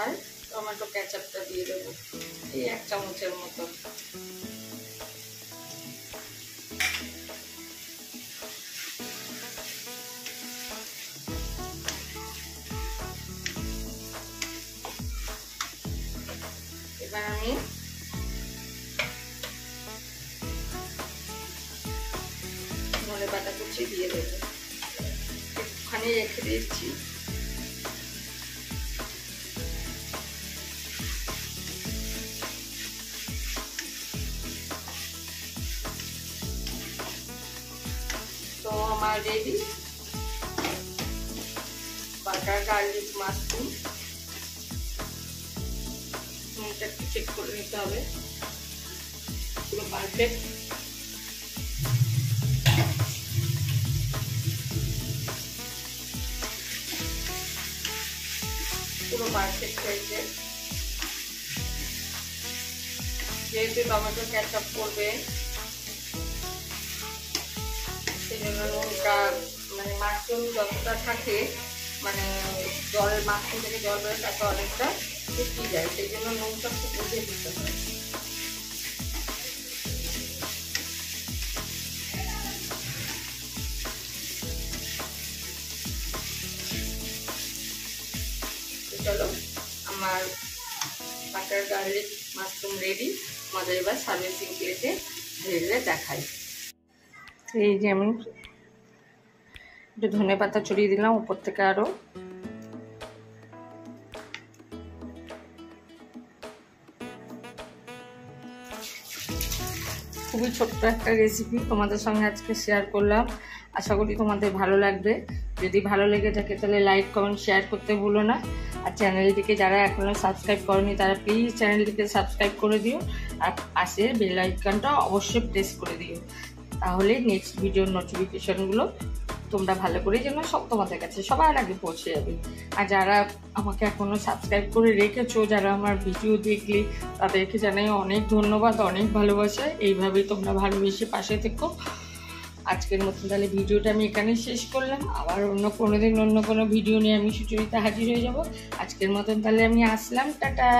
আর tomato কেচাপটা দিয়ে দেবো এই 1 চামচের মতো। এবার আমি ধনে পাতা কুচি দিয়ে দেবো, একটুখানি রেখে দিচ্ছি। তো আমার রেডি বাটার গার্লিক মাশরুম। এটা একটু চেক করে নিতে হবে পুরো পারফেক্ট। পুরো পারফেক্ট হয়েছে। যেহেতু টমেটো কেচাপ করবে সেজন্য নুনটা মানে মাশরুম যতটা থাকে মানে জলের মাশরুম থেকে জল বেরোয় তাতে অনেকটা শুকিয়ে যায়, সেই জন্য নুনটা খুব বুঝে দিতে হয়। চলো আমার বাটার গার্লিক মাশরুম রেডি। আমাদের এবার সার্ভিসিং প্লেটে ঢেলে দেখাই। এই যে আমি একটু ধনে পাতা ছড়িয়ে দিলাম উপর থেকে আরো। খুবই ছোট্ট একটা রেসিপি তোমাদের সঙ্গে আজকে শেয়ার করলাম, আশা করি তোমাদের ভালো লাগবে। যদি ভালো লেগে থাকে তাহলে লাইক কমেন্ট শেয়ার করতে ভুলো না। আর চ্যানেলটিকে যারা এখনো সাবস্ক্রাইব করনি তারা প্লিজ চ্যানেলটিকে সাবস্ক্রাইব করে দিও, আর পাশের বেল আইকনটা অবশ্যই প্রেস করে দিও, তাহলে নেক্সট ভিডিওর নোটিফিকেশনগুলো তোমরা ভালো করে যেন সব তোমাদের কাছে সবার আগে পৌঁছে যাবে। আর যারা আমাকে এখনো সাবস্ক্রাইব করে রেখেছো, যারা আমার ভিডিও দেখলে তাদেরকে জানাই অনেক ধন্যবাদ, অনেক ভালোবাসা। এইভাবেই তোমরা ভালোবেসে পাশে থেকো। আজকের মতন তাহলে ভিডিওটা আমি এখানেই শেষ করলাম। আবার অন্য কোনো দিন অন্য কোনো ভিডিও নিয়ে আমি সুচরিতা হাজির হয়ে যাব। আজকের মতন তাহলে আমি আসলাম, টাটা।